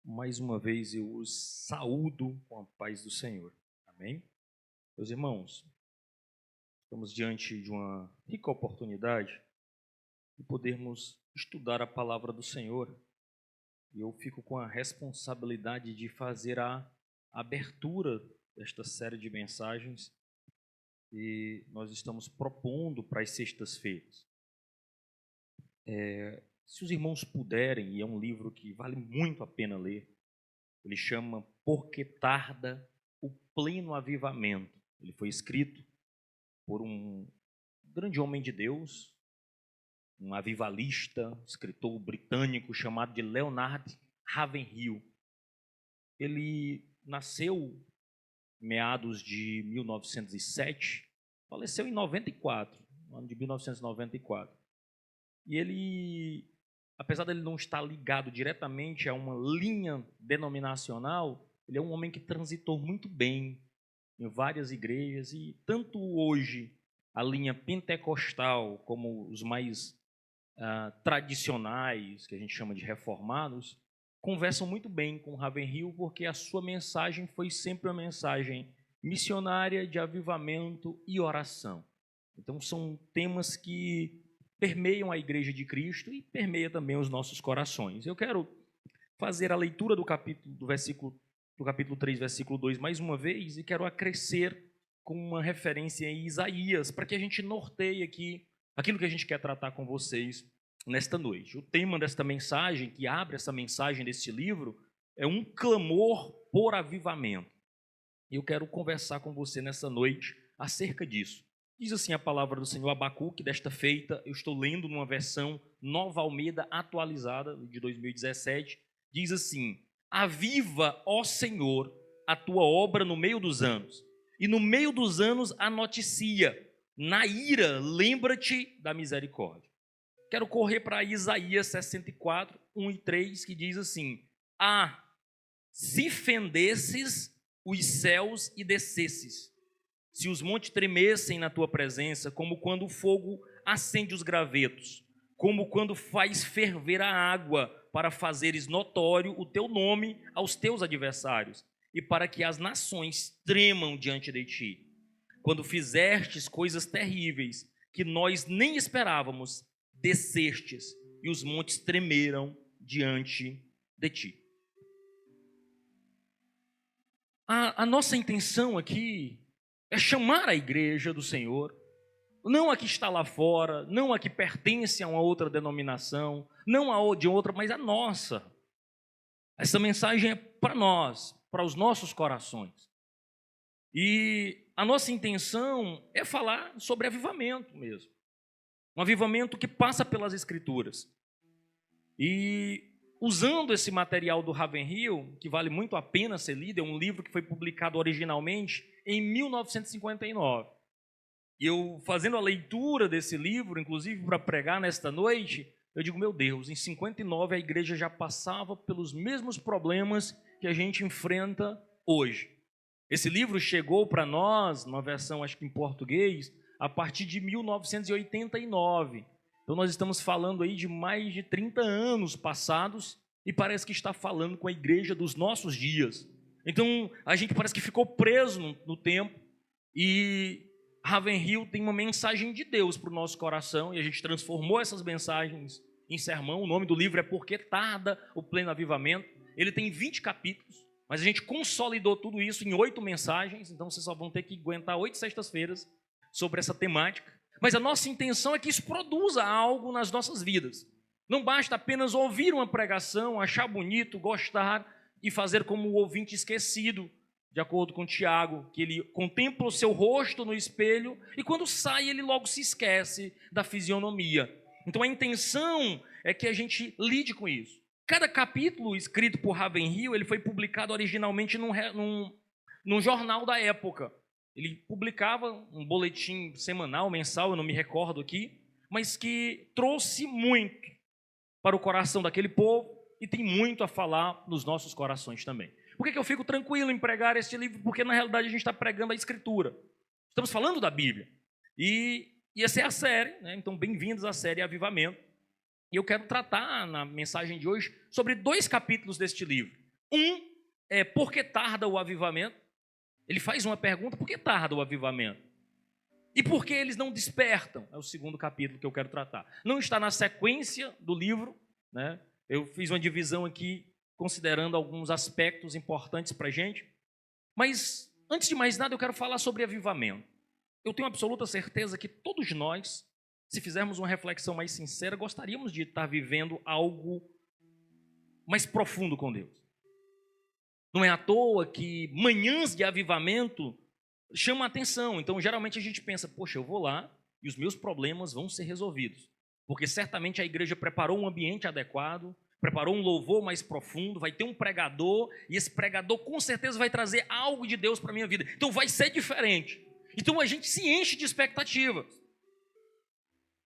Mais uma vez eu os saúdo com a paz do Senhor. Amém? Meus irmãos, estamos diante de uma rica oportunidade de podermos estudar a palavra do Senhor. E eu fico com a responsabilidade de fazer a abertura desta série de mensagens que nós estamos propondo para as sextas-feiras. Se os irmãos puderem, e é um livro que vale muito a pena ler, ele chama Por que Tarda o Pleno Avivamento. Ele foi escrito por um grande homem de Deus, um avivalista, escritor britânico chamado de Leonard Ravenhill. Ele nasceu em meados de 1907, faleceu em 94, no ano de 1994. E ele, apesar de ele não estar ligado diretamente a uma linha denominacional, ele é um homem que transitou muito bem em várias igrejas, e tanto hoje a linha pentecostal como os mais tradicionais, que a gente chama de reformados, conversam muito bem com Ravenhill, porque a sua mensagem foi sempre uma mensagem missionária de avivamento e oração. Então são temas que permeiam a Igreja de Cristo e permeia também os nossos corações. Eu quero fazer a leitura do capítulo 3, versículo 2, mais uma vez, e quero acrescer com uma referência em Isaías, para que a gente norteie aqui aquilo que a gente quer tratar com vocês nesta noite. O tema desta mensagem, que abre essa mensagem deste livro, é um clamor por avivamento. E eu quero conversar com você nessa noite acerca disso. Diz assim a palavra do Senhor, Abacuque, desta feita, eu estou lendo numa versão Nova Almeida atualizada, de 2017, diz assim: aviva, ó Senhor, a tua obra no meio dos anos, e no meio dos anos a noticia, na ira lembra-te da misericórdia. Quero correr para Isaías 64, 1 e 3, que diz assim: se fendesses os céus e descesses, se os montes tremessem na tua presença, como quando o fogo acende os gravetos, como quando faz ferver a água, para fazeres notório o teu nome aos teus adversários, e para que as nações tremam diante de ti. Quando fizestes coisas terríveis, que nós nem esperávamos, descestes, e os montes tremeram diante de ti. A nossa intenção aqui é chamar a igreja do Senhor, não a que está lá fora, não a que pertence a uma outra denominação, não a de outra, mas a nossa. Essa mensagem é para nós, para os nossos corações. E a nossa intenção é falar sobre avivamento mesmo. Um avivamento que passa pelas Escrituras. E usando esse material do Ravenhill, que vale muito a pena ser lido, é um livro que foi publicado originalmente em 1959. E eu, fazendo a leitura desse livro, inclusive para pregar nesta noite, eu digo, meu Deus, em 59 a igreja já passava pelos mesmos problemas que a gente enfrenta hoje. Esse livro chegou para nós, numa versão acho que em português, a partir de 1989. Então nós estamos falando aí de mais de 30 anos passados e parece que está falando com a igreja dos nossos dias. Então a gente parece que ficou preso no tempo, e Ravenhill tem uma mensagem de Deus para o nosso coração, e a gente transformou essas mensagens em sermão. O nome do livro é Por que Tarda o Pleno Avivamento. Ele tem 20 capítulos, mas a gente consolidou tudo isso em 8 mensagens, então vocês só vão ter que aguentar 8 sextas-feiras sobre essa temática. Mas a nossa intenção é que isso produza algo nas nossas vidas. Não basta apenas ouvir uma pregação, achar bonito, gostar e fazer como o ouvinte esquecido, de acordo com Tiago, que ele contempla o seu rosto no espelho e quando sai ele logo se esquece da fisionomia. Então a intenção é que a gente lide com isso. Cada capítulo escrito por Ravenhill, ele foi publicado originalmente num jornal da época. Ele publicava um boletim semanal, mensal, eu não me recordo aqui, mas que trouxe muito para o coração daquele povo e tem muito a falar nos nossos corações também. Por que eu fico tranquilo em pregar este livro? Porque na realidade a gente está pregando a Escritura. Estamos falando da Bíblia. E essa é a série, né? Então bem-vindos à série Avivamento. E eu quero tratar na mensagem de hoje sobre 2 capítulos deste livro. Um é por que tarda o avivamento? Ele faz uma pergunta, por que tarda o avivamento? E por que eles não despertam? É o segundo capítulo que eu quero tratar. Não está na sequência do livro, né? Eu fiz uma divisão aqui, considerando alguns aspectos importantes para a gente. Mas, antes de mais nada, eu quero falar sobre avivamento. Eu tenho absoluta certeza que todos nós, se fizermos uma reflexão mais sincera, gostaríamos de estar vivendo algo mais profundo com Deus. Não é à toa que manhãs de avivamento chamam a atenção. Então, geralmente a gente pensa, poxa, eu vou lá e os meus problemas vão ser resolvidos. Porque certamente a igreja preparou um ambiente adequado, preparou um louvor mais profundo, vai ter um pregador, e esse pregador com certeza vai trazer algo de Deus para a minha vida. Então vai ser diferente. Então a gente se enche de expectativas.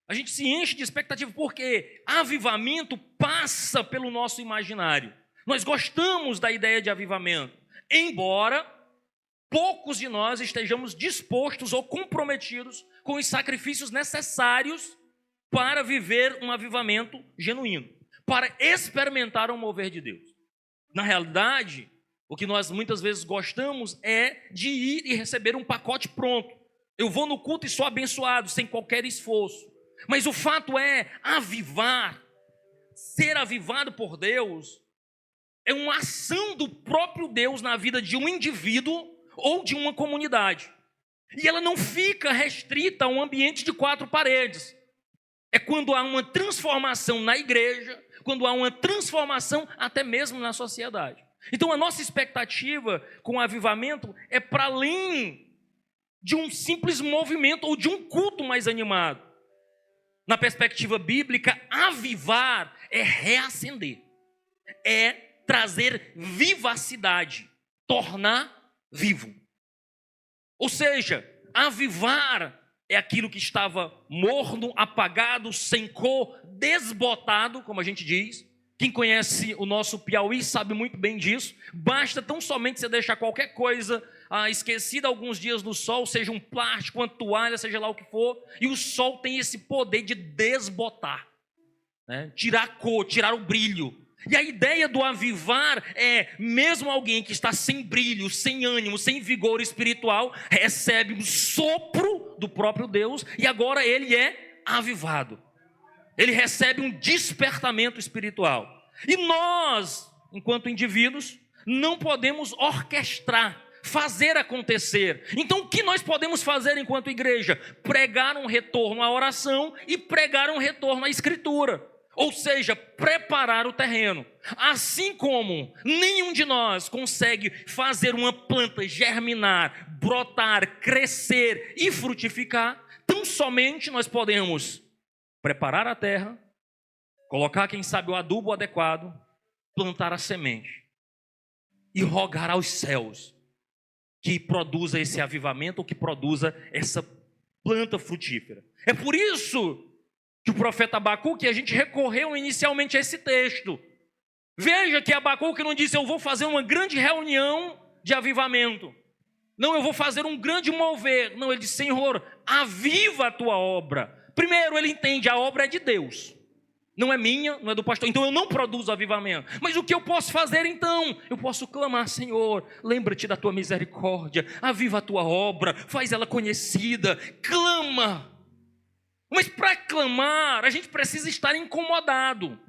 A gente se enche de expectativa porque avivamento passa pelo nosso imaginário. Nós gostamos da ideia de avivamento, embora poucos de nós estejamos dispostos ou comprometidos com os sacrifícios necessários para viver um avivamento genuíno, para experimentar um mover de Deus. Na realidade, o que nós muitas vezes gostamos é de ir e receber um pacote pronto. Eu vou no culto e sou abençoado, sem qualquer esforço. Mas o fato é, avivar, ser avivado por Deus, é uma ação do próprio Deus na vida de um indivíduo ou de uma comunidade. E ela não fica restrita a um ambiente de 4 paredes. É quando há uma transformação na igreja, quando há uma transformação até mesmo na sociedade. Então a nossa expectativa com o avivamento é para além de um simples movimento ou de um culto mais animado. Na perspectiva bíblica, avivar é reacender, é trazer vivacidade, tornar vivo. Ou seja, avivar é aquilo que estava morno, apagado, sem cor, desbotado, como a gente diz. Quem conhece o nosso Piauí sabe muito bem disso. Basta tão somente você deixar qualquer coisa esquecida alguns dias no sol, seja um plástico, uma toalha, seja lá o que for, e o sol tem esse poder de desbotar, né? Tirar a cor, tirar o brilho. E a ideia do avivar é, mesmo alguém que está sem brilho, sem ânimo, sem vigor espiritual, recebe um sopro do próprio Deus e agora ele é avivado. Ele recebe um despertamento espiritual. E nós, enquanto indivíduos, não podemos orquestrar, fazer acontecer. Então o que nós podemos fazer enquanto igreja? Pregar um retorno à oração e pregar um retorno à escritura. Ou seja, preparar o terreno. Assim como nenhum de nós consegue fazer uma planta germinar, brotar, crescer e frutificar, tão somente nós podemos preparar a terra, colocar, quem sabe, o adubo adequado, plantar a semente e rogar aos céus que produza esse avivamento ou que produza essa planta frutífera. É por isso que o profeta Abacuque, a gente recorreu inicialmente a esse texto. Veja que Abacuque não disse, eu vou fazer uma grande reunião de avivamento. Não, eu vou fazer um grande mover. Não, ele disse, Senhor, aviva a tua obra. Primeiro, ele entende, a obra é de Deus. Não é minha, não é do pastor. Então eu não produzo avivamento. Mas o que eu posso fazer então? Eu posso clamar, Senhor, lembra-te da tua misericórdia. Aviva a tua obra, faz ela conhecida. Clama. Mas para clamar, a gente precisa estar incomodado.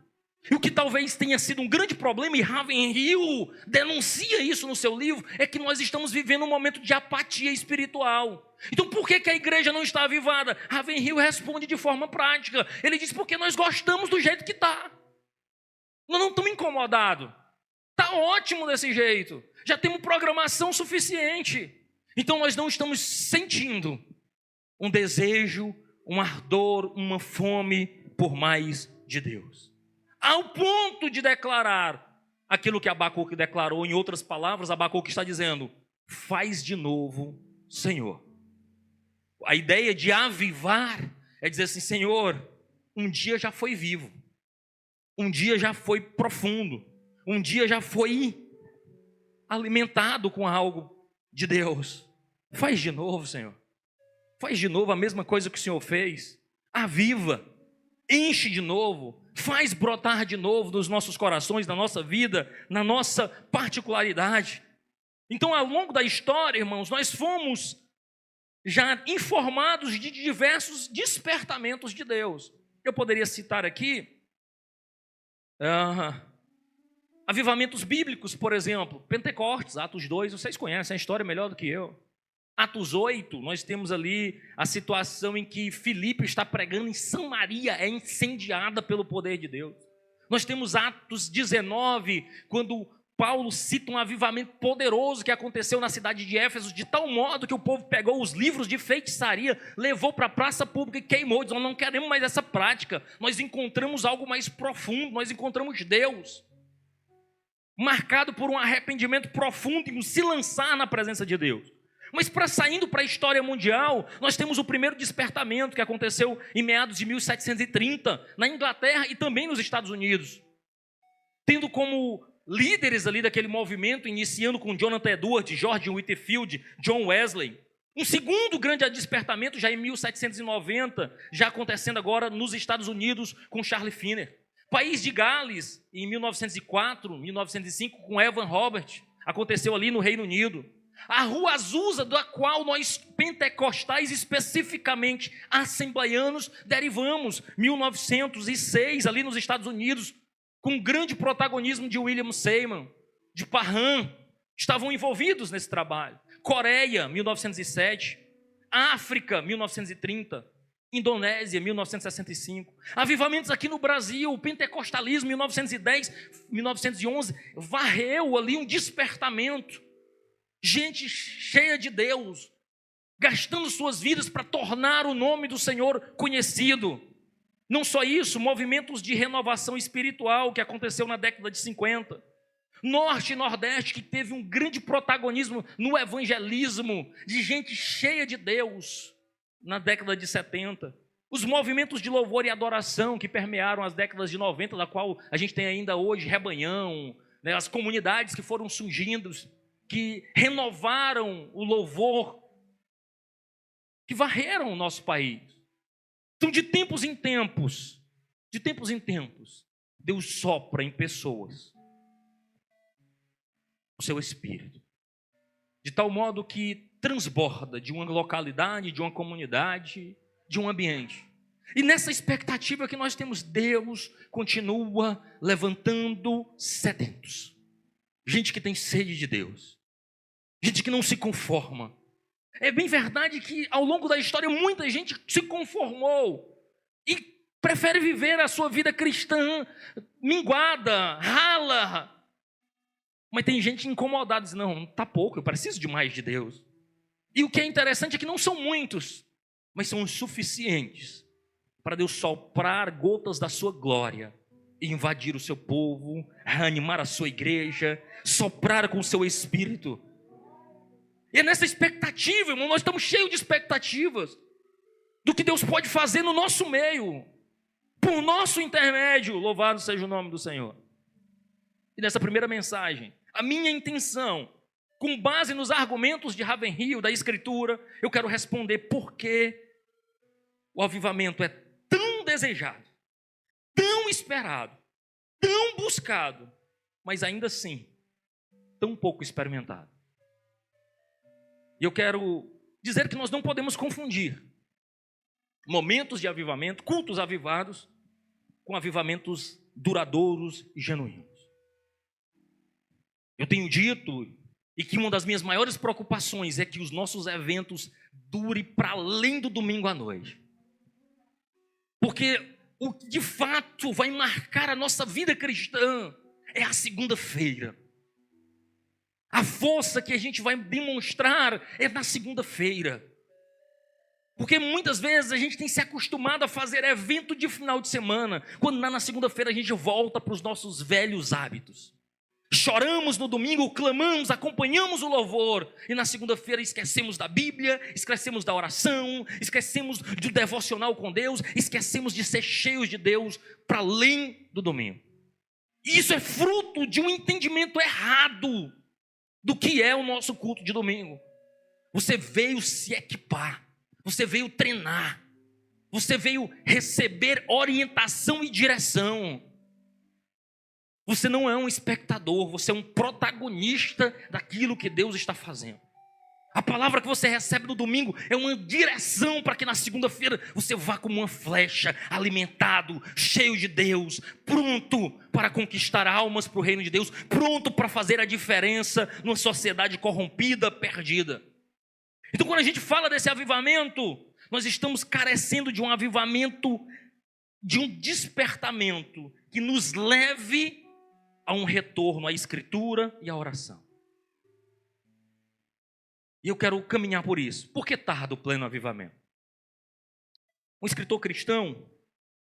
E o que talvez tenha sido um grande problema, e Ravenhill denuncia isso no seu livro, é que nós estamos vivendo um momento de apatia espiritual. Então por que a igreja não está avivada? Ravenhill responde de forma prática. Ele diz, porque nós gostamos do jeito que está. Nós não estamos incomodados. Está ótimo desse jeito. Já temos programação suficiente. Então nós não estamos sentindo um desejo, um ardor, uma fome por mais de Deus. Ao ponto de declarar aquilo que Abacuque declarou, em outras palavras, Abacuque está dizendo, faz de novo, Senhor. A ideia de avivar é dizer assim, Senhor, um dia já foi vivo, um dia já foi profundo, um dia já foi alimentado com algo de Deus. Faz de novo, Senhor. Faz de novo a mesma coisa que o Senhor fez. Aviva. enche de novo, faz brotar de novo nos nossos corações, na nossa vida, na nossa particularidade. Então, ao longo da história, irmãos, nós fomos já informados de diversos despertamentos de Deus. Eu poderia citar aqui avivamentos bíblicos, por exemplo, Pentecostes, Atos 2, vocês conhecem a história melhor do que eu. Atos 8, nós temos ali a situação em que Filipe está pregando em Samaria, é incendiada pelo poder de Deus. Nós temos Atos 19, quando Paulo cita um avivamento poderoso que aconteceu na cidade de Éfeso, de tal modo que o povo pegou os livros de feitiçaria, levou para a praça pública e queimou, dizendo: não queremos mais essa prática, nós encontramos algo mais profundo, nós encontramos Deus, marcado por um arrependimento profundo e um se lançar na presença de Deus. Mas saindo para a história mundial, nós temos o primeiro despertamento que aconteceu em meados de 1730, na Inglaterra e também nos Estados Unidos, tendo como líderes ali daquele movimento, iniciando com Jonathan Edwards, George Whitefield, John Wesley. Um segundo grande despertamento já em 1790, já acontecendo agora nos Estados Unidos com Charles Finney. País de Gales, em 1904, 1905, com Evan Robert, aconteceu ali no Reino Unido. A Rua Azusa, da qual nós pentecostais, especificamente assembleianos, derivamos, 1906, ali nos Estados Unidos, com o grande protagonismo de William Seymour, de Parham, estavam envolvidos nesse trabalho. Coreia, 1907, África, 1930, Indonésia, 1965. Avivamentos aqui no Brasil, o pentecostalismo, 1910, 1911, varreu ali um despertamento. Gente cheia de Deus, gastando suas vidas para tornar o nome do Senhor conhecido. Não só isso, movimentos de renovação espiritual que aconteceu na década de 50. Norte e Nordeste, que teve um grande protagonismo no evangelismo, de gente cheia de Deus na década de 70. Os movimentos de louvor e adoração que permearam as décadas de 90, da qual a gente tem ainda hoje Rebanhão, né, as comunidades que foram surgindo, que renovaram o louvor, que varreram o nosso país. Então, de tempos em tempos, Deus sopra em pessoas o seu Espírito, de tal modo que transborda de uma localidade, de uma comunidade, de um ambiente. E nessa expectativa que nós temos, Deus continua levantando sedentos, gente que tem sede de Deus, gente que não se conforma. É bem verdade que ao longo da história muita gente se conformou e prefere viver a sua vida cristã minguada, rala. Mas tem gente incomodada, diz: não, está pouco, eu preciso de mais de Deus. E o que é interessante é que não são muitos, mas são os suficientes para Deus soprar gotas da sua glória e invadir o seu povo, reanimar a sua igreja, soprar com o seu Espírito. E é nessa expectativa, irmão, nós estamos cheios de expectativas do que Deus pode fazer no nosso meio, por nosso intermédio. Louvado seja o nome do Senhor. E nessa primeira mensagem, a minha intenção, com base nos argumentos de Ravenhill, da Escritura, eu quero responder por que o avivamento é tão desejado, tão esperado, tão buscado, mas ainda assim, tão pouco experimentado. E eu quero dizer que nós não podemos confundir momentos de avivamento, cultos avivados, com avivamentos duradouros e genuínos. Eu tenho dito, e que uma das minhas maiores preocupações é que os nossos eventos durem para além do domingo à noite. Porque o que de fato vai marcar a nossa vida cristã é a segunda-feira. A força que a gente vai demonstrar é na segunda-feira. Porque muitas vezes a gente tem se acostumado a fazer evento de final de semana, quando na segunda-feira a gente volta para os nossos velhos hábitos. Choramos no domingo, clamamos, acompanhamos o louvor, e na segunda-feira esquecemos da Bíblia, esquecemos da oração, esquecemos do devocional com Deus, esquecemos de ser cheios de Deus para além do domingo. E isso é fruto de um entendimento errado do que é o nosso culto de domingo. Você veio se equipar, você veio treinar, Você veio receber orientação e direção. Você não é um espectador, você é um protagonista daquilo que Deus está fazendo. A palavra que você recebe no domingo é uma direção para que na segunda-feira você vá como uma flecha, alimentado, cheio de Deus, pronto para conquistar almas para o reino de Deus, pronto para fazer a diferença numa sociedade corrompida, perdida. Então, quando a gente fala desse avivamento, nós estamos carecendo de um avivamento, de um despertamento que nos leve a um retorno à Escritura e à oração. E eu quero caminhar por isso. Por que tarda o pleno avivamento? Um escritor cristão,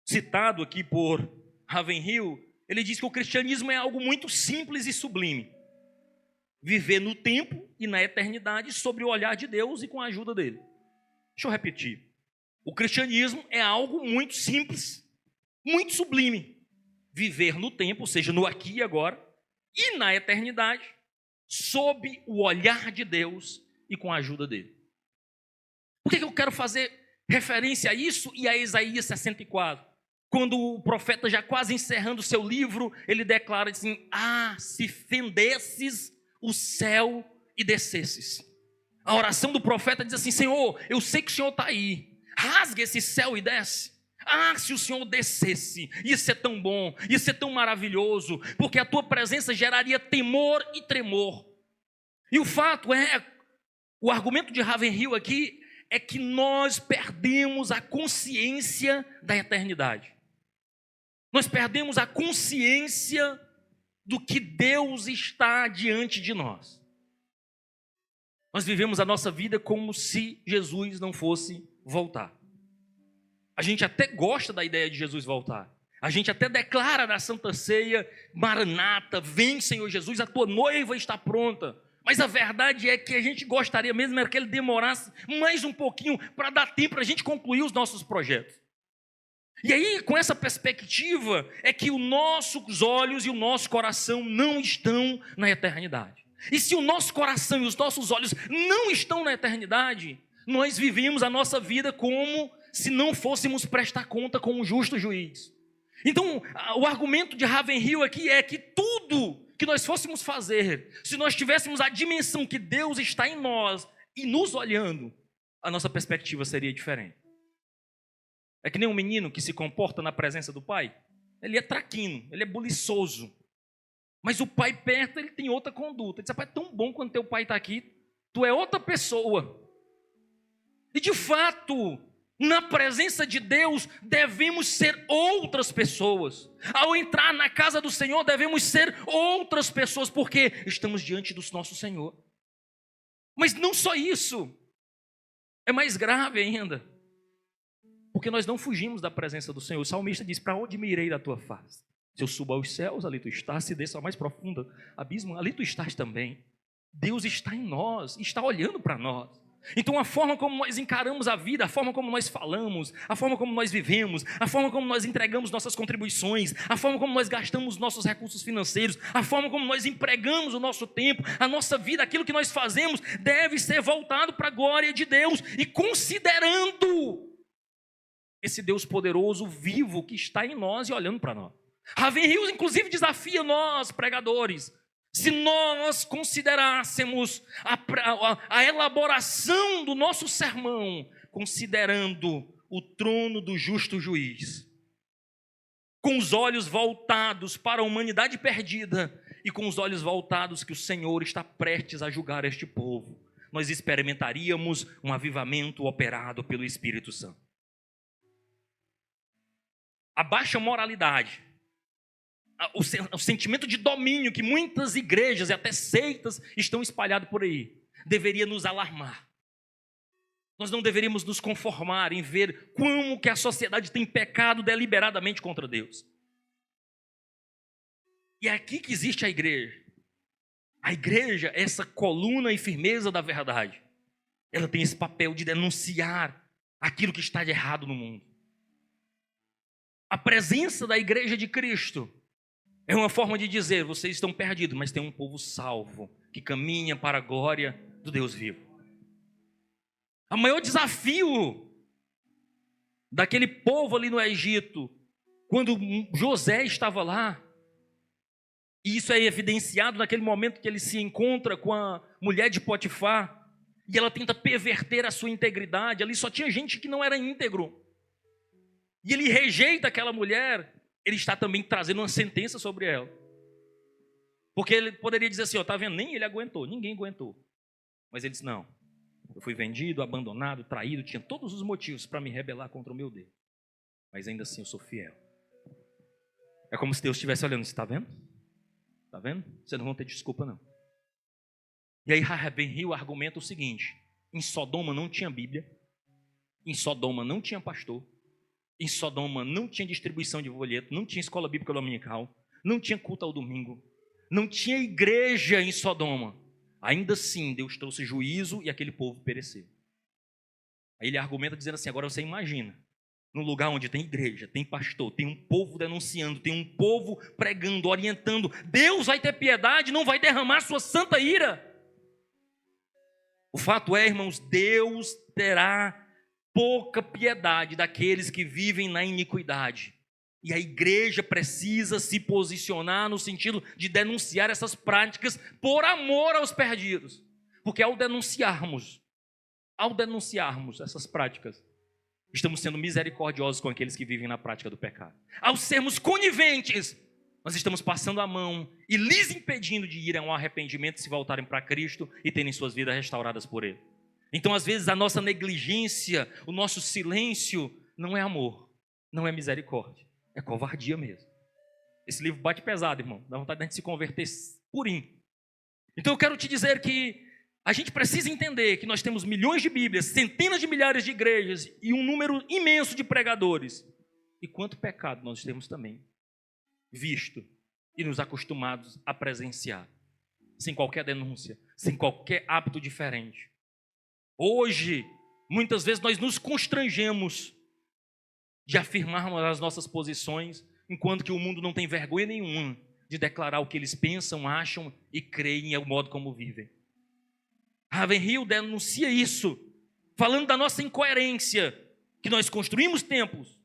citado aqui por Ravenhill, ele diz que o cristianismo é algo muito simples e sublime. Viver no tempo e na eternidade sob o olhar de Deus e com a ajuda dele. Deixa eu repetir. O cristianismo é algo muito simples, muito sublime. Viver no tempo, ou seja, no aqui e agora, e na eternidade, sob o olhar de Deus e com a ajuda dele. Por que eu quero fazer referência a isso e a Isaías 64? Quando o profeta, já quase encerrando o seu livro, ele declara assim: se fendesses o céu e descesses. A oração do profeta diz assim: Senhor, eu sei que o Senhor está aí, rasgue esse céu e desce. Se o Senhor descesse, ia ser tão bom, ia ser tão maravilhoso, porque a tua presença geraria temor e tremor. E o fato é, o argumento de Ravenhill aqui é que nós perdemos a consciência da eternidade. Nós perdemos a consciência do que Deus está diante de nós. Nós vivemos a nossa vida como se Jesus não fosse voltar. A gente até gosta da ideia de Jesus voltar. A gente até declara na Santa Ceia: Maranata, vem Senhor Jesus, a tua noiva está pronta. Mas a verdade é que a gente gostaria mesmo era que ele demorasse mais um pouquinho para dar tempo para a gente concluir os nossos projetos. E aí, com essa perspectiva, é que os nossos olhos e o nosso coração não estão na eternidade. E se o nosso coração e os nossos olhos não estão na eternidade, nós vivemos a nossa vida como se não fôssemos prestar conta com um justo juiz. Então, o argumento de Ravenhill aqui é que tudo que nós fôssemos fazer, se nós tivéssemos a dimensão que Deus está em nós e nos olhando, a nossa perspectiva seria diferente. É que nem um menino que se comporta na presença do pai. Ele é traquino, ele é buliçoso. Mas o pai perto, ele tem outra conduta. Ele diz: pai, é tão bom quando teu pai está aqui, tu é outra pessoa. E de fato, na presença de Deus, devemos ser outras pessoas. Ao entrar na casa do Senhor, devemos ser outras pessoas, porque estamos diante do nosso Senhor. Mas não só isso, é mais grave ainda, porque nós não fugimos da presença do Senhor. O salmista diz: para onde me irei da tua face? Se eu subo aos céus, ali tu estás. Se desço ao mais profundo abismo, ali tu estás também. Deus está em nós, está olhando para nós. Então a forma como nós encaramos a vida, a forma como nós falamos, a forma como nós vivemos, a forma como nós entregamos nossas contribuições, a forma como nós gastamos nossos recursos financeiros, a forma como nós empregamos o nosso tempo, a nossa vida, aquilo que nós fazemos, deve ser voltado para a glória de Deus e considerando esse Deus poderoso, vivo, que está em nós e olhando para nós. Ravenhill, inclusive, desafia nós, pregadores. Se nós considerássemos a elaboração do nosso sermão, considerando o trono do justo juiz, com os olhos voltados para a humanidade perdida e com os olhos voltados que o Senhor está prestes a julgar este povo, nós experimentaríamos um avivamento operado pelo Espírito Santo. A baixa moralidade, o sentimento de domínio que muitas igrejas e até seitas estão espalhados por aí, deveria nos alarmar. Nós não deveríamos nos conformar em ver como que a sociedade tem pecado deliberadamente contra Deus. E é aqui que existe a igreja. A igreja é essa coluna e firmeza da verdade. Ela tem esse papel de denunciar aquilo que está de errado no mundo. A presença da igreja de Cristo é uma forma de dizer: vocês estão perdidos, mas tem um povo salvo, que caminha para a glória do Deus vivo. O maior desafio daquele povo ali no Egito, quando José estava lá. E isso é evidenciado naquele momento que ele se encontra com a mulher de Potifar, e ela tenta perverter a sua integridade. Ali só tinha gente que não era íntegro. E ele rejeita aquela mulher, ele está também trazendo uma sentença sobre ela. Porque ele poderia dizer assim, ó, tá vendo? Nem ele aguentou, ninguém aguentou. Mas ele disse, não, eu fui vendido, abandonado, traído, tinha todos os motivos para me rebelar contra o meu Deus. Mas ainda assim eu sou fiel. É como se Deus estivesse olhando, você está vendo? Está vendo? Vocês não vão ter desculpa não. E aí Raven-Hill argumenta o seguinte, em Sodoma não tinha Bíblia, em Sodoma não tinha pastor, em Sodoma não tinha distribuição de folheto, não tinha escola bíblica dominical, não tinha culto ao domingo, não tinha igreja em Sodoma. Ainda assim, Deus trouxe juízo e aquele povo pereceu. Aí ele argumenta dizendo assim, agora você imagina, num lugar onde tem igreja, tem pastor, tem um povo denunciando, tem um povo pregando, orientando, Deus vai ter piedade, não vai derramar sua santa ira. O fato é, irmãos, Deus terá pouca piedade daqueles que vivem na iniquidade. E a igreja precisa se posicionar no sentido de denunciar essas práticas por amor aos perdidos. Porque ao denunciarmos essas práticas, estamos sendo misericordiosos com aqueles que vivem na prática do pecado. Ao sermos coniventes, nós estamos passando a mão e lhes impedindo de irem ao arrependimento, se voltarem para Cristo e terem suas vidas restauradas por Ele. Então, às vezes, a nossa negligência, o nosso silêncio, não é amor, não é misericórdia, é covardia mesmo. Esse livro bate pesado, irmão, dá vontade de a gente se converter purinho. Então, eu quero te dizer que a gente precisa entender que nós temos milhões de Bíblias, centenas de milhares de igrejas e um número imenso de pregadores. E quanto pecado nós temos também visto e nos acostumados a presenciar, sem qualquer denúncia, sem qualquer hábito diferente. Hoje, muitas vezes nós nos constrangemos de afirmarmos as nossas posições, enquanto que o mundo não tem vergonha nenhuma de declarar o que eles pensam, acham e creem e o modo como vivem. Raven-Hill denuncia isso, falando da nossa incoerência, que nós construímos templos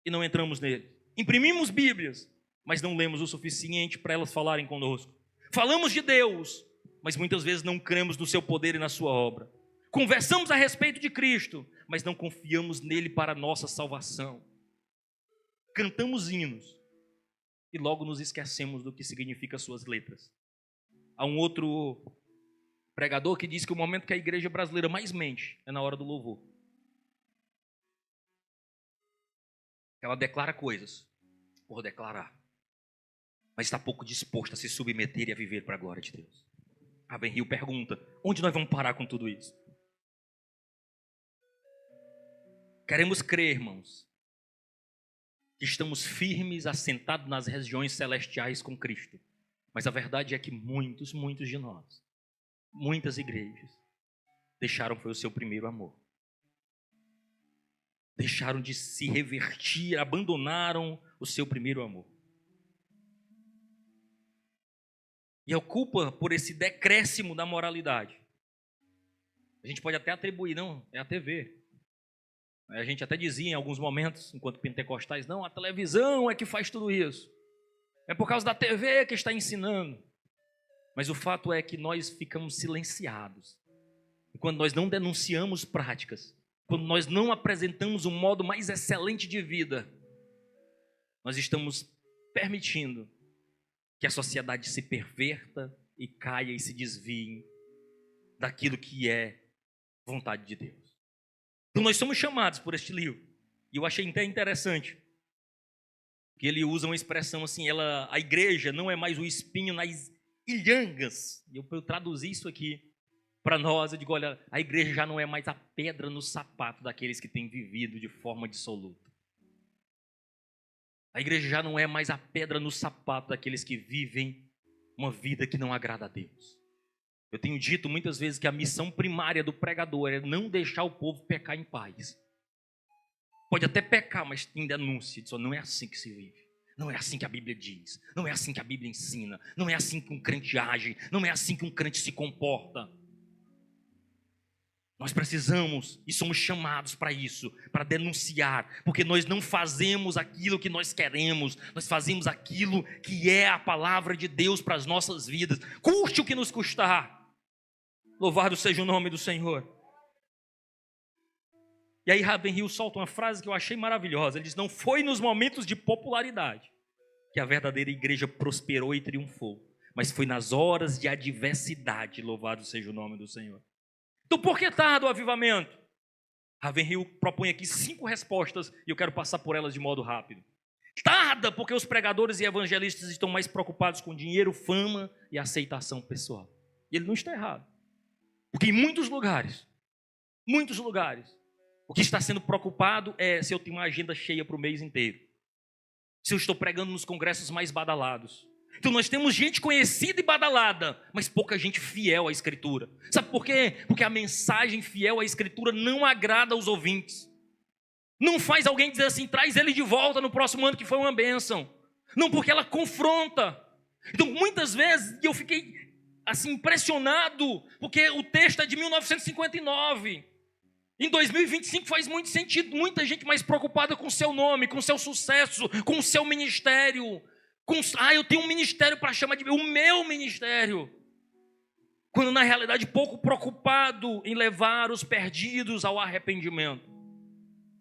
e não entramos neles. Imprimimos Bíblias, mas não lemos o suficiente para elas falarem conosco. Falamos de Deus, mas muitas vezes não cremos no seu poder e na sua obra. Conversamos a respeito de Cristo, mas não confiamos nele para a nossa salvação. Cantamos hinos e logo nos esquecemos do que significa suas letras. Há um outro pregador que diz que o momento que a igreja brasileira mais mente é na hora do louvor. Ela declara coisas por declarar, mas está pouco disposta a se submeter e a viver para a glória de Deus. Raven-Hill pergunta, onde nós vamos parar com tudo isso? Queremos crer, irmãos, que estamos firmes, assentados nas regiões celestiais com Cristo. Mas a verdade é que muitos de nós, muitas igrejas, deixaram foi o seu primeiro amor. Deixaram de se revertir, abandonaram o seu primeiro amor. E a culpa por esse decréscimo da moralidade, a gente pode até atribuir, não, é a TV. A gente até dizia em alguns momentos, enquanto pentecostais, não, a televisão é que faz tudo isso. É por causa da TV que está ensinando. Mas o fato é que nós ficamos silenciados. E quando nós não denunciamos práticas, quando nós não apresentamos um modo mais excelente de vida, nós estamos permitindo que a sociedade se perverta e caia e se desvie daquilo que é vontade de Deus. Então nós somos chamados por este livro. E eu achei até interessante que ele usa uma expressão assim, a igreja não é mais o espinho nas ilhangas. E eu traduzi isso aqui para nós, eu digo, olha, a igreja já não é mais a pedra no sapato daqueles que têm vivido de forma dissoluta. A igreja já não é mais a pedra no sapato daqueles que vivem uma vida que não agrada a Deus. Eu tenho dito muitas vezes que a missão primária do pregador é não deixar o povo pecar em paz. Pode até pecar, mas tem denúncia. Diz, não é assim que se vive. Não é assim que a Bíblia diz. Não é assim que a Bíblia ensina. Não é assim que um crente age. Não é assim que um crente se comporta. Nós precisamos e somos chamados para isso, para denunciar, porque nós não fazemos aquilo que nós queremos, nós fazemos aquilo que é a palavra de Deus para as nossas vidas, custe o que nos custar. Louvado seja o nome do Senhor. E aí Ravenhill solta uma frase que eu achei maravilhosa. Ele diz: não foi nos momentos de popularidade que a verdadeira igreja prosperou e triunfou, mas foi nas horas de adversidade. Louvado seja o nome do Senhor. Então, por que tarda o avivamento? Ravenhill propõe aqui 5 respostas e eu quero passar por elas de modo rápido. Tarda porque os pregadores e evangelistas estão mais preocupados com dinheiro, fama e aceitação pessoal. E ele não está errado. Porque em muitos lugares, o que está sendo preocupado é se eu tenho uma agenda cheia para o mês inteiro, se eu estou pregando nos congressos mais badalados. Então nós temos gente conhecida e badalada, mas pouca gente fiel à Escritura. Sabe por quê? Porque a mensagem fiel à Escritura não agrada aos ouvintes. Não faz alguém dizer assim: traz ele de volta no próximo ano que foi uma bênção. Não, porque ela confronta. Então muitas vezes eu fiquei assim impressionado, porque o texto é de 1959. Em 2025 faz muito sentido, muita gente mais preocupada com o seu nome, com o seu sucesso, com o seu ministério. Eu tenho um ministério para chamar de o meu ministério. Quando na realidade pouco preocupado em levar os perdidos ao arrependimento.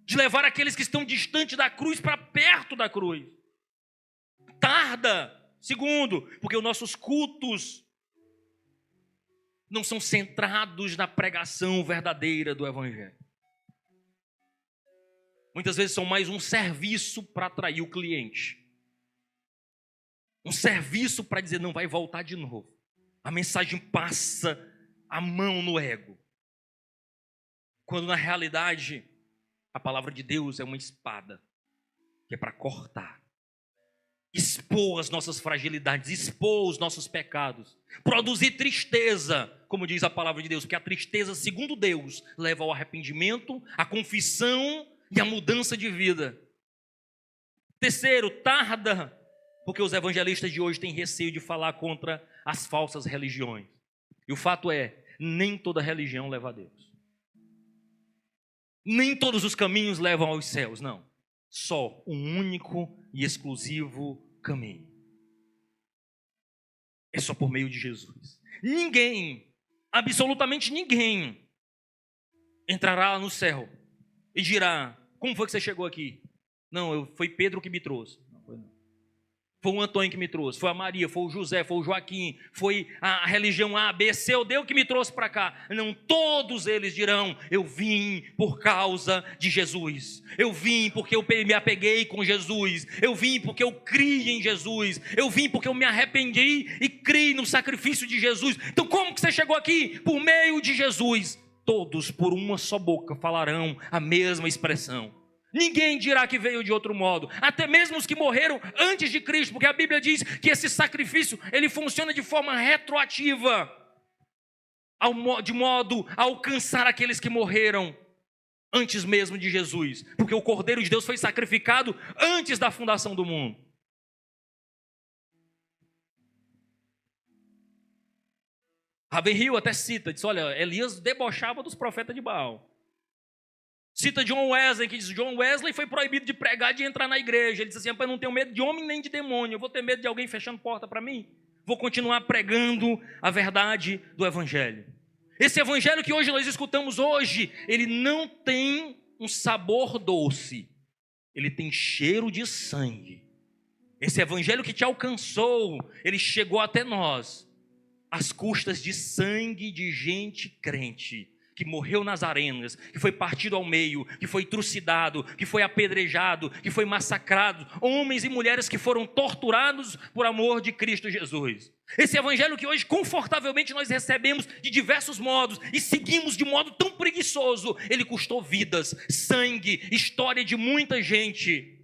De levar aqueles que estão distante da cruz para perto da cruz. Tarda. Segundo, porque os nossos cultos não são centrados na pregação verdadeira do Evangelho. Muitas vezes são mais um serviço para atrair o cliente. Um serviço para dizer: não, vai voltar de novo. A mensagem passa a mão no ego. Quando na realidade a palavra de Deus é uma espada, que é para cortar. Expor as nossas fragilidades, expor os nossos pecados, produzir tristeza, como diz a palavra de Deus, porque a tristeza, segundo Deus, leva ao arrependimento, à confissão e à mudança de vida. Terceiro, tarda, porque os evangelistas de hoje têm receio de falar contra as falsas religiões. E o fato é, nem toda religião leva a Deus. Nem todos os caminhos levam aos céus, não. Só um único e exclusivo caminho. É só por meio de Jesus. Ninguém, absolutamente ninguém, entrará no céu e dirá: como foi que você chegou aqui? Não, foi Pedro que me trouxe. Não, foi não. Foi o Antônio que me trouxe, foi a Maria, foi o José, foi o Joaquim, foi a religião A, B, C ou D que me trouxe para cá. Não, todos eles dirão: eu vim por causa de Jesus. Eu vim porque eu me apeguei com Jesus. Eu vim porque eu criei em Jesus. Eu vim porque eu me arrependi e criei no sacrifício de Jesus. Então como que você chegou aqui? Por meio de Jesus. Todos por uma só boca falarão a mesma expressão. Ninguém dirá que veio de outro modo, até mesmo os que morreram antes de Cristo, porque a Bíblia diz que esse sacrifício, ele funciona de forma retroativa, de modo a alcançar aqueles que morreram antes mesmo de Jesus, porque o Cordeiro de Deus foi sacrificado antes da fundação do mundo. Ravenhill até cita, diz: olha, Elias debochava dos profetas de Baal. Cita John Wesley, que diz: John Wesley foi proibido de pregar, de entrar na igreja. Ele diz assim: eu não tenho medo de homem nem de demônio. Eu vou ter medo de alguém fechando porta para mim? Vou continuar pregando a verdade do Evangelho. Esse Evangelho que hoje nós escutamos hoje, ele não tem um sabor doce. Ele tem cheiro de sangue. Esse Evangelho que te alcançou, ele chegou até nós às custas de sangue de gente crente, que morreu nas arenas, que foi partido ao meio, que foi trucidado, que foi apedrejado, que foi massacrado, homens e mulheres que foram torturados por amor de Cristo Jesus. Esse Evangelho que hoje confortavelmente nós recebemos de diversos modos e seguimos de modo tão preguiçoso, ele custou vidas, sangue, história de muita gente.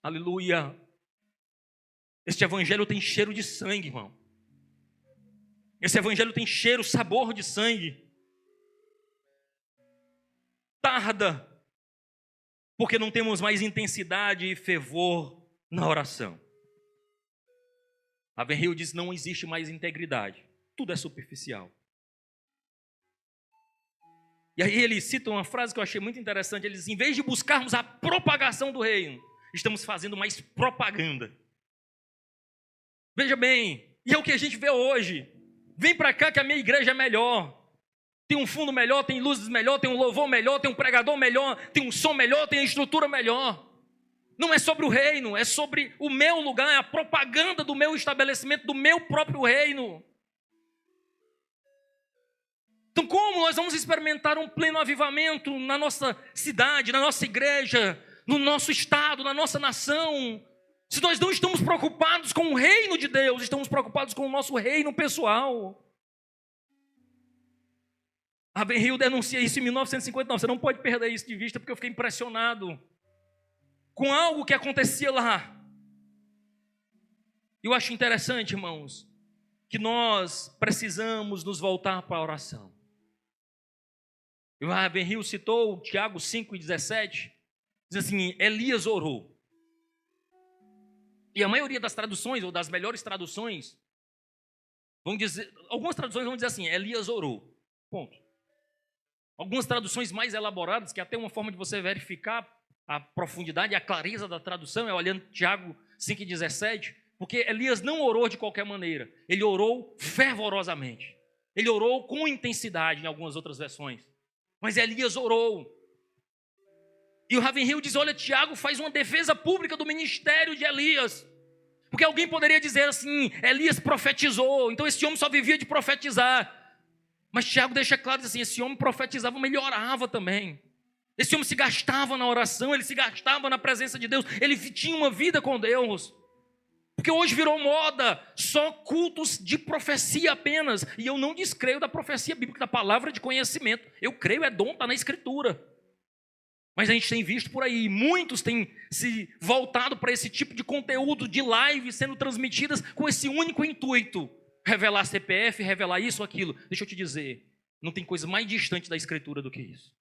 Aleluia. Este Evangelho tem cheiro de sangue, irmão. Esse Evangelho tem cheiro, sabor de sangue. Tarda, porque não temos mais intensidade e fervor na oração. Ravenhill diz: não existe mais integridade. Tudo é superficial. E aí ele cita uma frase que eu achei muito interessante. Ele diz, em vez de buscarmos a propagação do reino, estamos fazendo mais propaganda. Veja bem, e é o que a gente vê hoje. Vem para cá que a minha igreja é melhor. Tem um fundo melhor, tem luzes melhor, tem um louvor melhor, tem um pregador melhor, tem um som melhor, tem a estrutura melhor. Não é sobre o reino, é sobre o meu lugar, é a propaganda do meu estabelecimento, do meu próprio reino. Então, como nós vamos experimentar um pleno avivamento na nossa cidade, na nossa igreja, no nosso estado, na nossa nação, se nós não estamos preocupados com o reino de Deus, estamos preocupados com o nosso reino pessoal? Ravenhill denuncia isso em 1959. Você não pode perder isso de vista, porque eu fiquei impressionado com algo que acontecia lá. Eu acho interessante, irmãos, que nós precisamos nos voltar para a oração. E o Ravenhill citou Tiago 5:17, diz assim, Elias orou. E a maioria das traduções, ou das melhores traduções, vão dizer, algumas traduções vão dizer assim, Elias orou, ponto. Algumas traduções mais elaboradas, que até uma forma de você verificar a profundidade e a clareza da tradução é olhando Tiago 5:17, porque Elias não orou de qualquer maneira, ele orou fervorosamente, ele orou com intensidade em algumas outras versões, mas Elias orou. E o Ravenhill diz, olha, Tiago faz uma defesa pública do ministério de Elias, porque alguém poderia dizer assim, Elias profetizou, então esse homem só vivia de profetizar. Mas Tiago deixa claro assim, esse homem profetizava, mas ele orava também. Esse homem se gastava na oração, ele se gastava na presença de Deus, ele tinha uma vida com Deus. Porque hoje virou moda, só cultos de profecia apenas. E eu não descreio da profecia bíblica, da palavra de conhecimento. Eu creio, é dom, está na Escritura. Mas a gente tem visto por aí, muitos têm se voltado para esse tipo de conteúdo de live sendo transmitidas com esse único intuito. Revelar CPF, revelar isso ou aquilo. Deixa eu te dizer, não tem coisa mais distante da Escritura do que isso.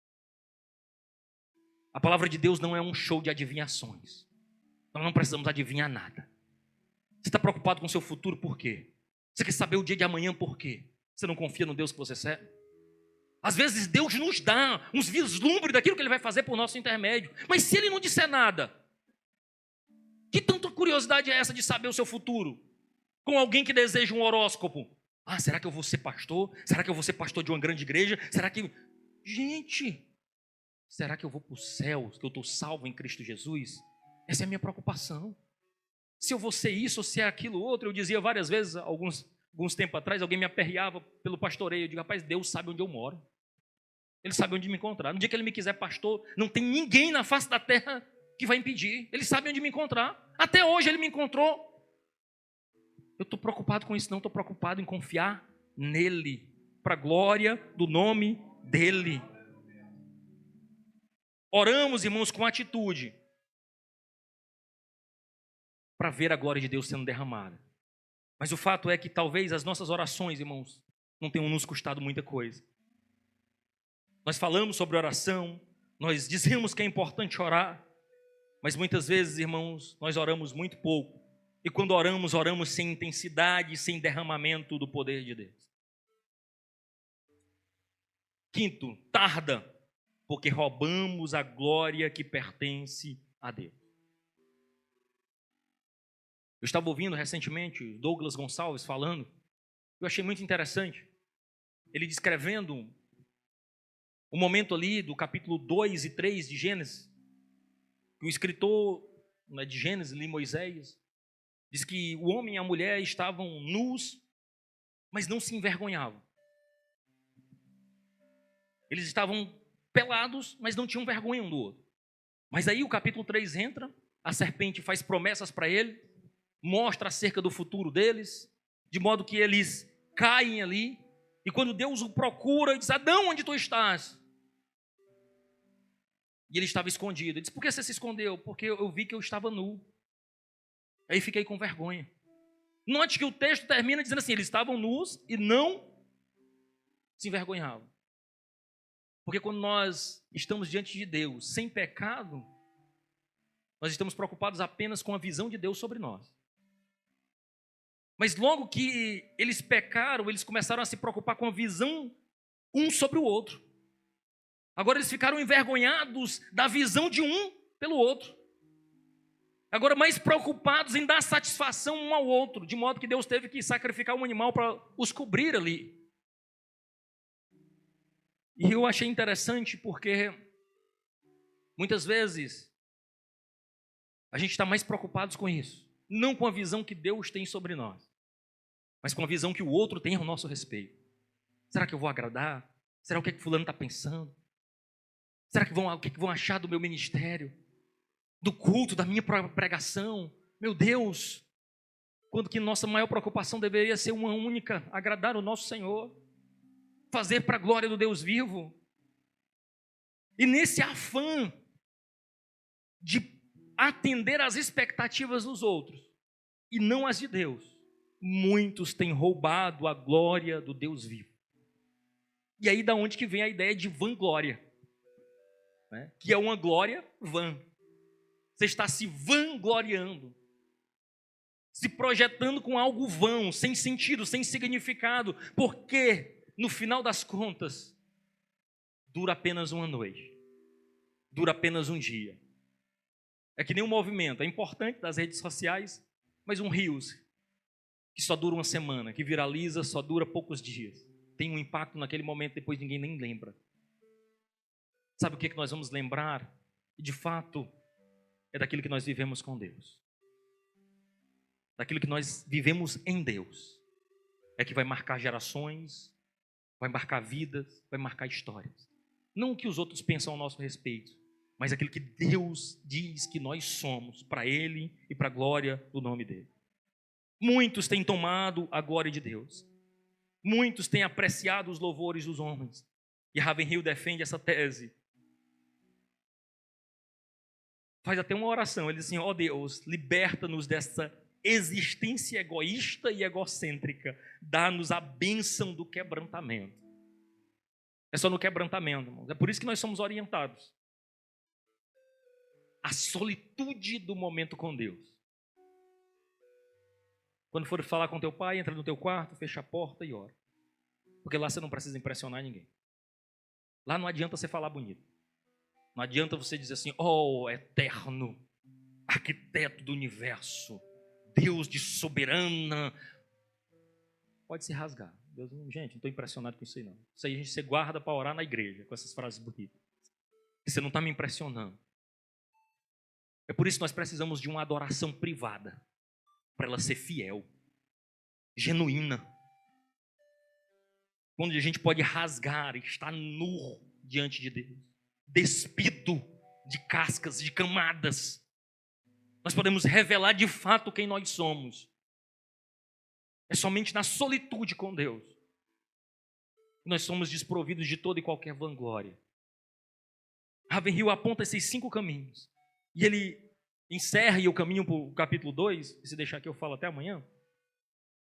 A palavra de Deus não é um show de adivinhações. Nós não precisamos adivinhar nada. Você está preocupado com o seu futuro por quê? Você quer saber o dia de amanhã por quê? Você não confia no Deus que você serve? Às vezes Deus nos dá uns vislumbres daquilo que Ele vai fazer por nosso intermédio. Mas se Ele não disser nada, que tanta curiosidade é essa de saber o seu futuro? Com alguém que deseja um horóscopo. Ah, será que eu vou ser pastor? Será que eu vou ser pastor de uma grande igreja? Será que... Gente, será que eu vou para o céu? Que eu estou salvo em Cristo Jesus? Essa é a minha preocupação. Se eu vou ser isso ou ser aquilo outro, eu dizia várias vezes, alguns tempos atrás, alguém me aperreava pelo pastoreio. Eu digo, rapaz, Deus sabe onde eu moro. Ele sabe onde me encontrar. No dia que Ele me quiser pastor, não tem ninguém na face da terra que vai impedir. Ele sabe onde me encontrar. Até hoje Ele me encontrou. Eu estou preocupado com isso, não estou preocupado em confiar nele, para a glória do nome dele. Oramos, irmãos, com atitude, para ver a glória de Deus sendo derramada. Mas o fato é que talvez as nossas orações, irmãos, não tenham nos custado muita coisa. Nós falamos sobre oração, nós dizemos que é importante orar, mas muitas vezes, irmãos, nós oramos muito pouco. E quando oramos, oramos sem intensidade, sem derramamento do poder de Deus. Quinto, tarda, porque roubamos a glória que pertence a Deus. Eu estava ouvindo recentemente Douglas Gonçalves falando, eu achei muito interessante. Ele descrevendo o momento ali do capítulo 2 e 3 de Gênesis, que o escritor de Gênesis, ali Moisés, diz que o homem e a mulher estavam nus, mas não se envergonhavam. Eles estavam pelados, mas não tinham vergonha um do outro. Mas aí o capítulo 3 entra, a serpente faz promessas para ele, mostra acerca do futuro deles, de modo que eles caem ali, e quando Deus o procura, ele diz, Adão, onde tu estás? E ele estava escondido. Ele diz, por que você se escondeu? Porque eu vi que eu estava nu. Aí fiquei com vergonha. Note que o texto termina dizendo assim, eles estavam nus e não se envergonhavam. Porque quando nós estamos diante de Deus sem pecado, nós estamos preocupados apenas com a visão de Deus sobre nós. Mas logo que eles pecaram, eles começaram a se preocupar com a visão um sobre o outro. Agora eles ficaram envergonhados da visão de um pelo outro. Agora mais preocupados em dar satisfação um ao outro, de modo que Deus teve que sacrificar um animal para os cobrir ali. E eu achei interessante porque muitas vezes a gente está mais preocupado com isso. Não com a visão que Deus tem sobre nós, mas com a visão que o outro tem ao nosso respeito. Será que eu vou agradar? Será o que fulano está pensando? Será que o que vão achar do meu ministério? Do culto, da minha pregação? Meu Deus! Quando que nossa maior preocupação deveria ser uma única: agradar o nosso Senhor, fazer para a glória do Deus vivo. E nesse afã de atender às expectativas dos outros e não as de Deus, muitos têm roubado a glória do Deus vivo. E aí da onde que vem a ideia de vanglória, né? Que é uma glória vã. Você está se vangloriando, se projetando com algo vão, sem sentido, sem significado, porque no final das contas dura apenas uma noite, dura apenas um dia. É que nem um movimento, é importante das redes sociais, mas um Reels que só dura uma semana, que viraliza, só dura poucos dias. Tem um impacto naquele momento, depois ninguém nem lembra. Sabe o que nós vamos lembrar? E de fato, é daquilo que nós vivemos com Deus. Daquilo que nós vivemos em Deus. É que vai marcar gerações, vai marcar vidas, vai marcar histórias. Não o que os outros pensam ao nosso respeito, mas aquilo que Deus diz que nós somos, para Ele e para a glória do nome dEle. Muitos têm tomado a glória de Deus. Muitos têm apreciado os louvores dos homens. E Ravenhill defende essa tese. Faz até uma oração, ele diz assim: ó Deus, liberta-nos dessa existência egoísta e egocêntrica. Dá-nos a bênção do quebrantamento. É só no quebrantamento, irmãos. É por isso que nós somos orientados. A solitude do momento com Deus. Quando for falar com teu pai, entra no teu quarto, fecha a porta e ora. Porque lá você não precisa impressionar ninguém. Lá não adianta você falar bonito. Não adianta você dizer assim: ó eterno, arquiteto do universo, Deus de soberana. Pode se rasgar. Deus, gente, não estou impressionado com isso aí não. Isso aí você guarda para orar na igreja, com essas frases bonitas. Você não está me impressionando. É por isso que nós precisamos de uma adoração privada, para ela ser fiel, genuína. Onde a gente pode rasgar e estar nu diante de Deus, despido de cascas, de camadas. Nós podemos revelar de fato quem nós somos. É somente na solitude com Deus que nós somos desprovidos de toda e qualquer vanglória. Ravenhill aponta esses 5 caminhos. E ele encerra e eu caminho para o capítulo 2, e se deixar aqui eu falo até amanhã.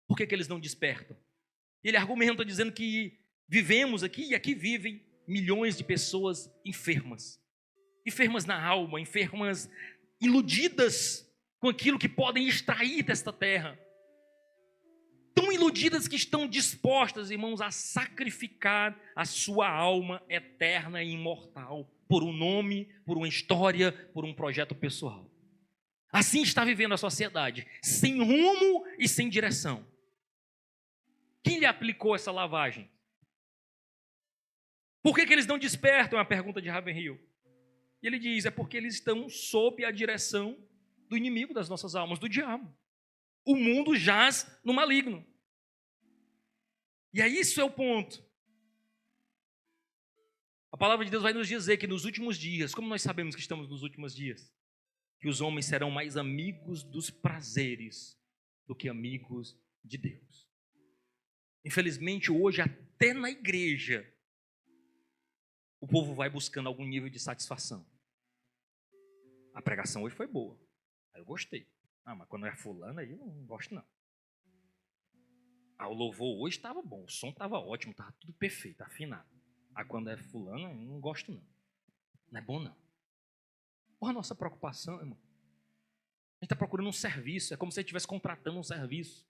Por que eles não despertam? Ele argumenta dizendo que vivemos aqui, e aqui vivem milhões de pessoas enfermas. Enfermas na alma, enfermas iludidas com aquilo que podem extrair desta terra. Tão iludidas que estão dispostas, irmãos, a sacrificar a sua alma eterna e imortal por um nome, por uma história, por um projeto pessoal. Assim está vivendo a sociedade, sem rumo e sem direção. Quem lhe aplicou essa lavagem? Por que eles não despertam? É a pergunta de Ravenhill. E ele diz: é porque eles estão sob a direção do inimigo das nossas almas, do diabo. O mundo jaz no maligno. E aí isso é o ponto. A palavra de Deus vai nos dizer que nos últimos dias, como nós sabemos que estamos nos últimos dias? Que os homens serão mais amigos dos prazeres do que amigos de Deus. Infelizmente, hoje, até na igreja, o povo vai buscando algum nível de satisfação. A pregação hoje foi boa. Aí eu gostei. Mas quando é fulano, aí eu não gosto não. O louvor hoje estava bom, o som estava ótimo, estava tudo perfeito, afinado. Quando é fulano, eu não gosto não. Não é bom não. Qual a nossa preocupação, irmão? A gente está procurando um serviço, é como se a gente estivesse contratando um serviço.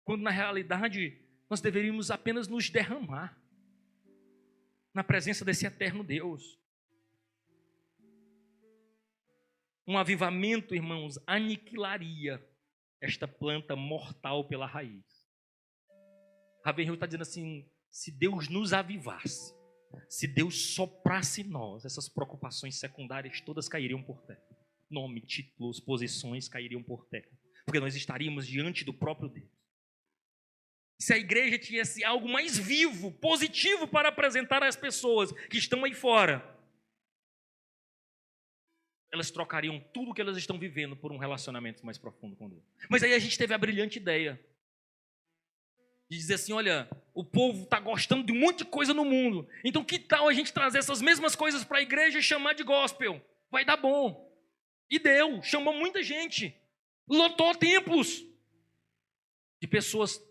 Quando na realidade nós deveríamos apenas nos derramar. na presença desse eterno Deus. Um avivamento, irmãos, aniquilaria esta planta mortal pela raiz. Ravenhill está dizendo assim, se Deus nos avivasse, se Deus soprasse em nós, essas preocupações secundárias todas cairiam por terra. Nome, títulos, posições cairiam por terra. Porque nós estaríamos diante do próprio Deus. Se a igreja tivesse algo mais vivo, positivo para apresentar às pessoas que estão aí fora, elas trocariam tudo que elas estão vivendo por um relacionamento mais profundo com Deus. Mas aí a gente teve a brilhante ideia de dizer assim, olha, o povo está gostando de um monte de coisa no mundo, então que tal a gente trazer essas mesmas coisas para a igreja e chamar de gospel? Vai dar bom. E deu, chamou muita gente, lotou templos de pessoas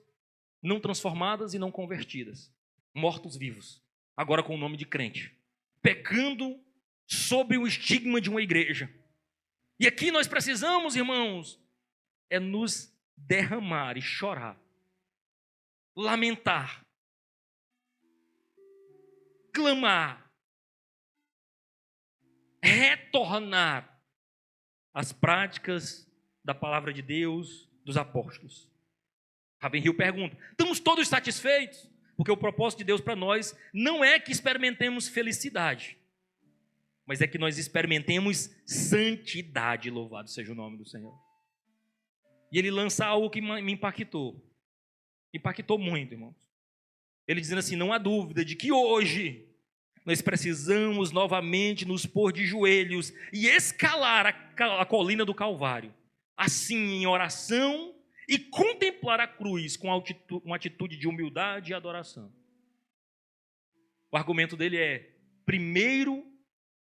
não transformadas e não convertidas, mortos-vivos, agora com o nome de crente, pecando sob o estigma de uma igreja. E aqui nós precisamos, irmãos, é nos derramar e chorar, lamentar, clamar, retornar às práticas da palavra de Deus, dos apóstolos. Ravenhill pergunta, estamos todos satisfeitos? Porque o propósito de Deus para nós não é que experimentemos felicidade, mas é que nós experimentemos santidade, louvado seja o nome do Senhor. E ele lança algo que me impactou muito, irmãos. Ele dizendo assim, não há dúvida de que hoje nós precisamos novamente nos pôr de joelhos e escalar a colina do Calvário, assim em oração, e contemplar a cruz com uma atitude de humildade e adoração. O argumento dele é, primeiro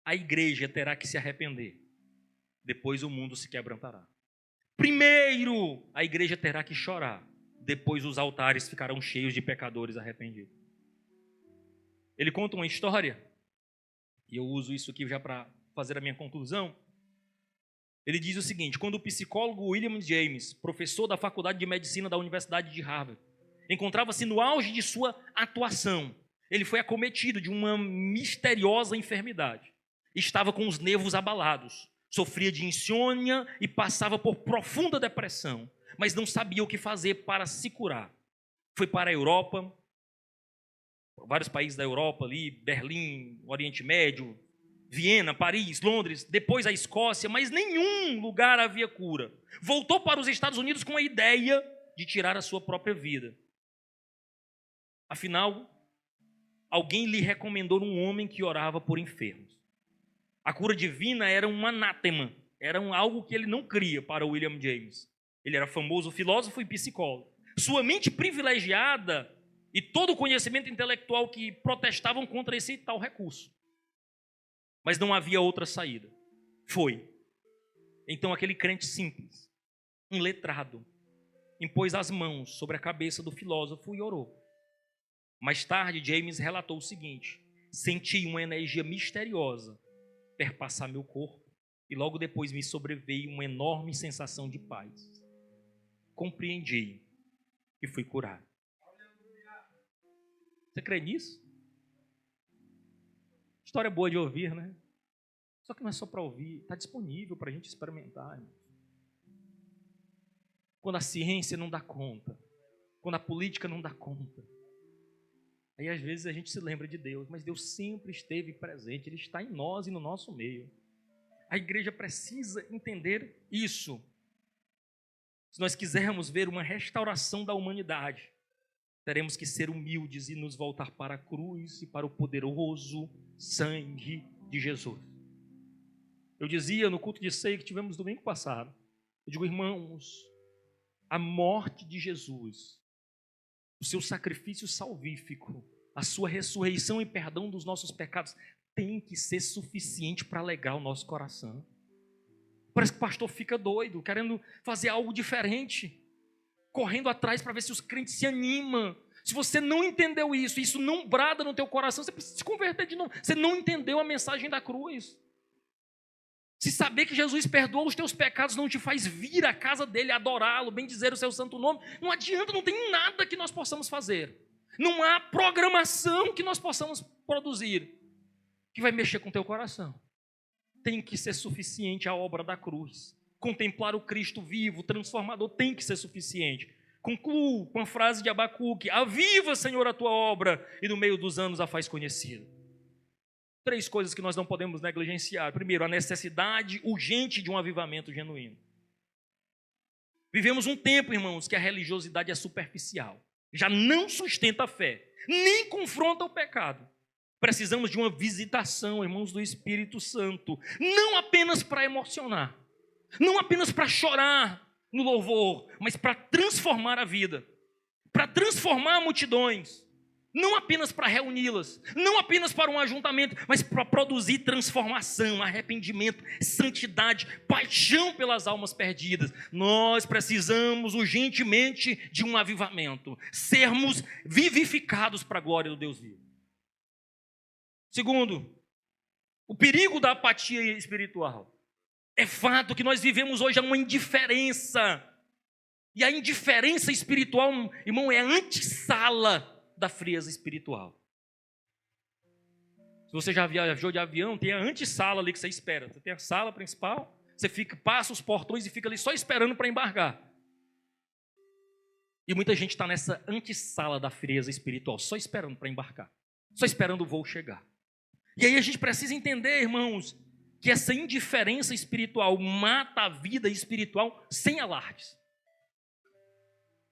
a igreja terá que se arrepender, depois o mundo se quebrantará. Primeiro a igreja terá que chorar, depois os altares ficarão cheios de pecadores arrependidos. Ele conta uma história, e eu uso isso aqui já para fazer a minha conclusão. Ele diz o seguinte, quando o psicólogo William James, professor da Faculdade de Medicina da Universidade de Harvard, encontrava-se no auge de sua atuação, ele foi acometido de uma misteriosa enfermidade. Estava com os nervos abalados, sofria de insônia e passava por profunda depressão, mas não sabia o que fazer para se curar. Foi para a Europa, vários países da Europa ali, Berlim, Oriente Médio, Viena, Paris, Londres, depois a Escócia, mas nenhum lugar havia cura. Voltou para os Estados Unidos com a ideia de tirar a sua própria vida. Afinal, alguém lhe recomendou um homem que orava por enfermos. A cura divina era um anátema, era algo que ele não cria para William James. Ele era famoso filósofo e psicólogo. Sua mente privilegiada e todo o conhecimento intelectual que protestavam contra esse tal recurso. Mas não havia outra saída. Foi. Então aquele crente simples, um letrado, impôs as mãos sobre a cabeça do filósofo e orou. Mais tarde, James relatou o seguinte, senti uma energia misteriosa perpassar meu corpo e logo depois me sobreveio uma enorme sensação de paz. Compreendi e fui curado. Você crê nisso? História boa de ouvir, né? Só que não é só para ouvir, está disponível para a gente experimentar. Irmãos. Quando a ciência não dá conta, quando a política não dá conta, aí às vezes a gente se lembra de Deus, mas Deus sempre esteve presente, Ele está em nós e no nosso meio. A igreja precisa entender isso. Se nós quisermos ver uma restauração da humanidade, teremos que ser humildes e nos voltar para a cruz e para o poderoso sangue de Jesus. Eu dizia no culto de ceia que tivemos domingo passado, eu digo, irmãos, a morte de Jesus, o seu sacrifício salvífico, a sua ressurreição e perdão dos nossos pecados, tem que ser suficiente para alegrar o nosso coração. Parece que o pastor fica doido, querendo fazer algo diferente, correndo atrás para ver se os crentes se animam. Se você não entendeu isso, isso não brada no teu coração, você precisa se converter de novo. Você não entendeu a mensagem da cruz. Se saber que Jesus perdoa os teus pecados não te faz vir à casa dele, adorá-lo, bendizer o seu santo nome, não adianta, não tem nada que nós possamos fazer. Não há programação que nós possamos produzir que vai mexer com o teu coração. Tem que ser suficiente a obra da cruz. Contemplar o Cristo vivo, transformador, tem que ser suficiente. Concluo com a frase de Abacuque: aviva, Senhor, a tua obra, e no meio dos anos a faz conhecida. 3 coisas que nós não podemos negligenciar. Primeiro, a necessidade urgente de um avivamento genuíno. Vivemos um tempo, irmãos, que a religiosidade é superficial. Já não sustenta a fé, nem confronta o pecado. Precisamos de uma visitação, irmãos, do Espírito Santo. Não apenas para emocionar, não apenas para chorar no louvor, mas para transformar a vida, para transformar multidões. Não apenas para reuni-las, não apenas para um ajuntamento, mas para produzir transformação, arrependimento, santidade, paixão pelas almas perdidas. Nós precisamos urgentemente de um avivamento, sermos vivificados para a glória do Deus vivo. Segundo, o perigo da apatia espiritual. É fato que nós vivemos hoje uma indiferença. E a indiferença espiritual, irmão, é a antessala da frieza espiritual. Se você já viajou de avião, tem a antessala ali que você espera. Você tem a sala principal, você passa os portões e fica ali só esperando para embarcar. E muita gente está nessa antessala da frieza espiritual, só esperando para embarcar, só esperando o voo chegar. E aí a gente precisa entender, irmãos, que essa indiferença espiritual mata a vida espiritual sem alardes.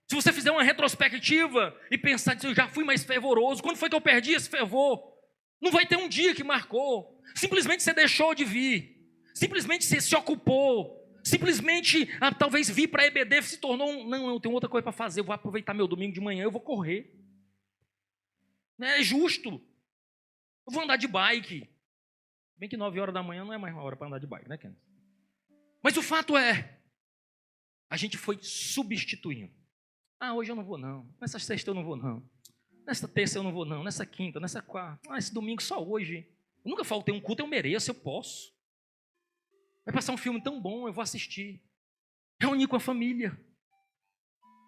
Se você fizer uma retrospectiva e pensar, eu já fui mais fervoroso, quando foi que eu perdi esse fervor? Não vai ter um dia que marcou. Simplesmente você deixou de vir. Simplesmente você se ocupou. Simplesmente, talvez vir para a EBD se tornou não, eu tenho outra coisa para fazer, eu vou aproveitar meu domingo de manhã, eu vou correr. Não é justo. Eu vou andar de bike. Bem que 9 horas da manhã não é mais uma hora para andar de bike, né, Ken? Mas o fato é, a gente foi substituindo. Hoje eu não vou não, nessa sexta eu não vou não, nessa terça eu não vou não, nessa quinta, nessa quarta, esse domingo só hoje. Eu nunca faltei um culto, eu mereço, eu posso. Vai passar um filme tão bom, eu vou assistir. Reunir com a família.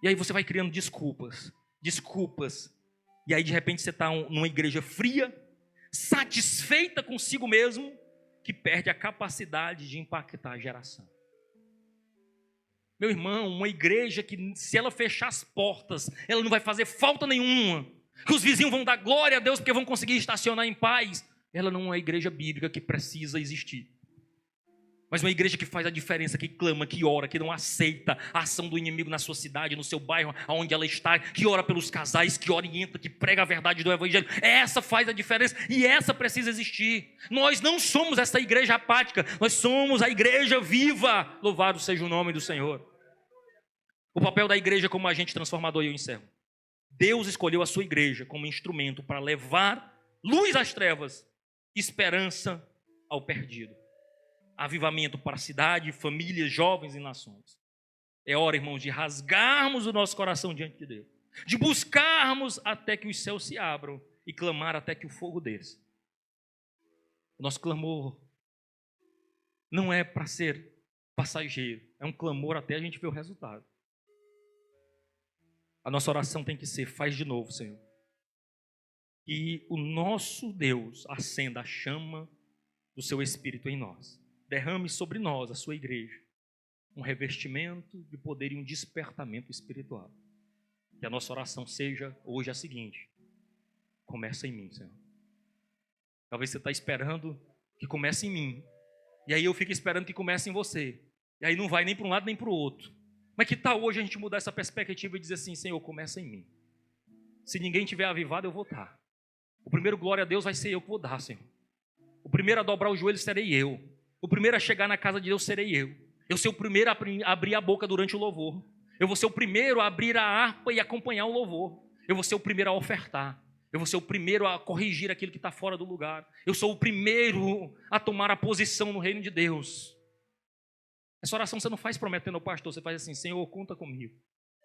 E aí você vai criando desculpas. E aí de repente você está numa igreja fria, satisfeita consigo mesmo, que perde a capacidade de impactar a geração. Meu irmão, uma igreja que se ela fechar as portas, ela não vai fazer falta nenhuma, que os vizinhos vão dar glória a Deus porque vão conseguir estacionar em paz, ela não é uma igreja bíblica que precisa existir. Mas uma igreja que faz a diferença, que clama, que ora, que não aceita a ação do inimigo na sua cidade, no seu bairro, onde ela está, que ora pelos casais, que orienta, que prega a verdade do evangelho. Essa faz a diferença e essa precisa existir. Nós não somos essa igreja apática, nós somos a igreja viva. Louvado seja o nome do Senhor. O papel da igreja como agente transformador, e eu encerro. Deus escolheu a sua igreja como instrumento para levar luz às trevas, esperança ao perdido. Avivamento para a cidade, famílias, jovens e nações. É hora, irmãos, de rasgarmos o nosso coração diante de Deus, de buscarmos até que os céus se abram e clamar até que o fogo desça. O nosso clamor não é para ser passageiro, é um clamor até a gente ver o resultado. A nossa oração tem que ser: faz de novo, Senhor. E o nosso Deus acenda a chama do seu Espírito em nós. Derrame sobre nós, a sua igreja, um revestimento de poder e um despertamento espiritual. Que a nossa oração seja hoje a seguinte: começa em mim, Senhor. Talvez você está esperando que comece em mim, e aí eu fico esperando que comece em você, e aí não vai nem para um lado nem para o outro. Mas que tal hoje a gente mudar essa perspectiva e dizer assim: Senhor, começa em mim. Se ninguém tiver avivado, eu vou dar. O primeiro glória a Deus vai ser eu que vou dar, Senhor. O primeiro a dobrar o joelho serei eu. O primeiro a chegar na casa de Deus serei eu. Eu ser o primeiro a abrir a boca durante o louvor. Eu vou ser o primeiro a abrir a harpa e acompanhar o louvor. Eu vou ser o primeiro a ofertar. Eu vou ser o primeiro a corrigir aquilo que está fora do lugar. Eu sou o primeiro a tomar a posição no reino de Deus. Essa oração você não faz prometendo ao pastor, você faz assim: Senhor, conta comigo.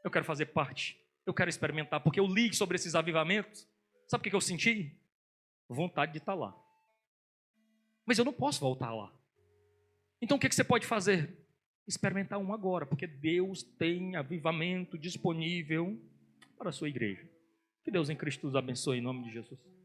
Eu quero fazer parte. Eu quero experimentar, porque eu li sobre esses avivamentos. Sabe o que eu senti? Vontade de estar lá. Mas eu não posso voltar lá. Então o que você pode fazer? Experimentar um agora, porque Deus tem avivamento disponível para a sua igreja. Que Deus em Cristo nos abençoe em nome de Jesus.